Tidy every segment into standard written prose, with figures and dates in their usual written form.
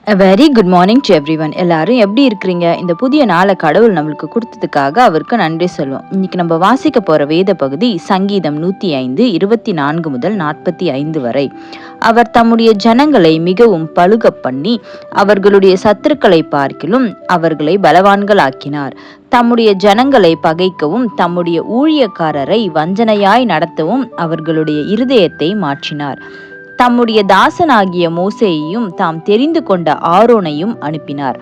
Very good morning to everyone. எல்லாரும் எப்படி இருக்கிறீங்க? இந்த புதிய நாளை கடவுள் நம்மளுக்கு கொடுத்ததுக்காக அவருக்கு நன்றி சொல்லுவோம். இன்னைக்கு நம்ம வாசிக்க போற வேத பகுதி சங்கீதம் 105 24 முதல் 45 வரை. அவர் தம்முடைய ஜனங்களை மிகவும் பலுக பண்ணி அவர்களுடைய சத்துருக்களை பார்க்கிலும் அவர்களை பலவான்களாக்கினார். தம்முடைய ஜனங்களை பகைக்கவும் தம்முடைய ஊழியக்காரரை வஞ்சனையாய் நடத்தவும் அவர்களுடைய இருதயத்தை மாற்றினார். தம்முடைய தாசனாகிய மோசேயையும் தாம் தெரிந்து கொண்ட ஆரோனையும் அனுப்பினார்.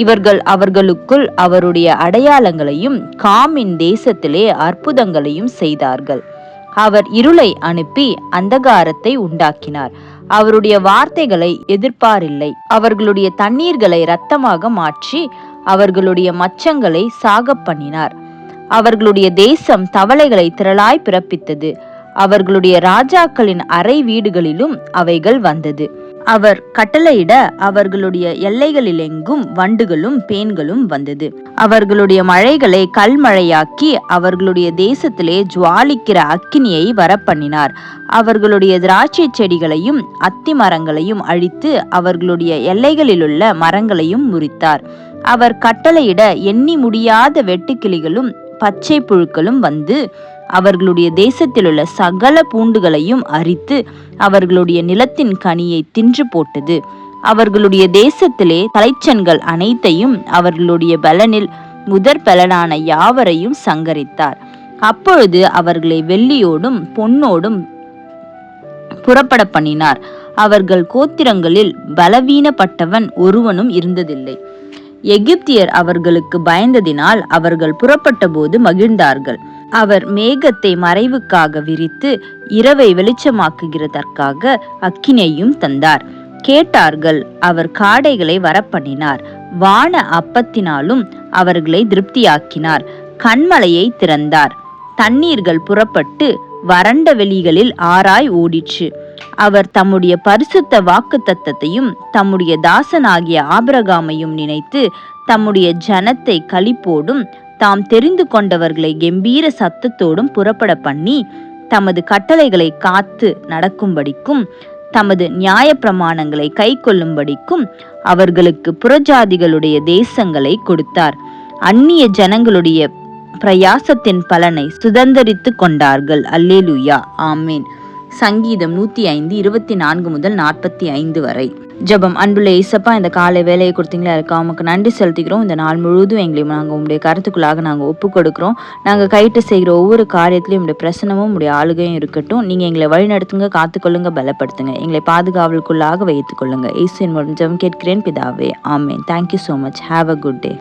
இவர்கள் அவர்களுக்குள் அவருடைய அடையாளங்களையும் காமின் தேசத்திலே அற்புதங்களையும் செய்தார்கள். அவர் இருளை அனுப்பி அந்தகாரத்தை உண்டாக்கினார். அவருடைய வார்த்தைகளை எதிர்ப்பாரில்லை. அவர்களுடைய தண்ணீர்களை இரத்தமாக மாற்றி அவர்களுடைய மச்சங்களை சாகப் பண்ணினார். அவர்களுடைய தேசம் தவளைகளை திரளாய் பிறப்பித்தது. அவர்களுடைய ராஜாக்களின் அறை வீடுகளிலும் அவைகள் வந்தது. அவர் கட்டளையிட அவர்களுடைய எல்லைகளிலெங்கும் வண்டுகளும் பேன்களும் வந்தது. அவர்களுடைய மழைகளை கல்மழையாக்கி அவர்களுடைய தேசத்திலே ஜுவாலிக்கிற அக்கினியை வரப்பண்ணினார். அவர்களுடைய திராட்சை செடிகளையும் அத்தி மரங்களையும் அழித்து அவர்களுடைய எல்லைகளிலுள்ள மரங்களையும் முறித்தார். அவர் கட்டளையிட எண்ணி முடியாத வெட்டுக்கிளிகளும் பச்சை புழுக்களும் வந்து அவர்களுடைய தேசத்திலுள்ள சகல பூண்டுகளையும் அரித்து அவர்களுடைய நிலத்தின் கனியை தின்று போட்டது. அவர்களுடைய தேசத்திலே தலைச்சன்கள் அனைத்தையும் அவர்களுடைய பலனில் முதற் பலனான யாவரையும் சங்கரித்தார். அப்பொழுது அவர்களை வெள்ளியோடும் பொன்னோடும் புறப்பட பண்ணினார். அவர்கள் கோத்திரங்களில் பலவீனப்பட்டவன் ஒருவனும் இருந்ததில்லை. எகிப்தியர் அவர்களுக்கு பயந்ததினால் அவர்கள் புறப்பட்ட போது மகிழ்ந்தார்கள். அவர் மேகத்தை மறைவுக்காக விரித்து இரவை வெளிச்சமாக்குகிறதற்காக அக்கினியையும் தந்தார். கேட்டார்கள். அவர் காடைகளை வரப்பண்ணினார். வான அப்பத்தினாலும் அவர்களை திருப்தியாக்கினார். கண்மலையை திறந்தார். தண்ணீர்கள் புறப்பட்டு வறண்ட வெளிகளில் ஆராய் ஓடிற்று. அவர் தம்முடைய பரிசுத்த வாக்குத்தத்தத்தையும் தம்முடைய தாசனாகிய ஆபிரகாமையும் நினைத்து தம்முடைய ஜனத்தை களிப்போடும் தாம் தெரிந்து கொண்டவர்களை கெம்பீர சத்தத்தோடும் புறப்பட பண்ணி தமது கட்டளைகளை காத்து நடக்கும்படிக்கும் தமது நியாய பிரமாணங்களை கை கொள்ளும்படிக்கும் அவர்களுக்கு புறஜாதிகளுடைய தேசங்களை கொடுத்தார். அந்நிய ஜனங்களுடைய பிரயாசத்தின் பலனை சுதந்தரித்து கொண்டார்கள். அல்லேலூயா, ஆமேன். சங்கீதம் 105 24 முதல் 45 வரை. ஜெபம். அன்புள்ள இயேசப்பா, இந்த காலை வேலையை கொடுத்தீங்களா இருக்கா உமக்கு நன்றி செலுத்திக்கிறோம். இந்த நாள் முழுவதும் எங்களை நாங்கள் உங்களுடைய கருத்துக்குள்ளாக நாங்கள் ஒப்பு கொடுக்குறோம். நாங்கள் கைட்டு செய்கிற ஒவ்வொரு காரியத்திலையும் உங்களுடைய பிரசனமும் உங்களுடைய ஆளுகையும் இருக்கட்டும். நீங்கள் எங்களை வழி நடத்துங்க, காத்துக்கொள்ளுங்க, பலப்படுத்துங்க, எங்களை பாதுகாவலுக்குள்ளாக வைத்துக் கொள்ளுங்க. இயேசுவின் மூலம் ஜெபம் கேட்கிறேன் பிதாவே, ஆமேன். Thank you so much. Have a good day.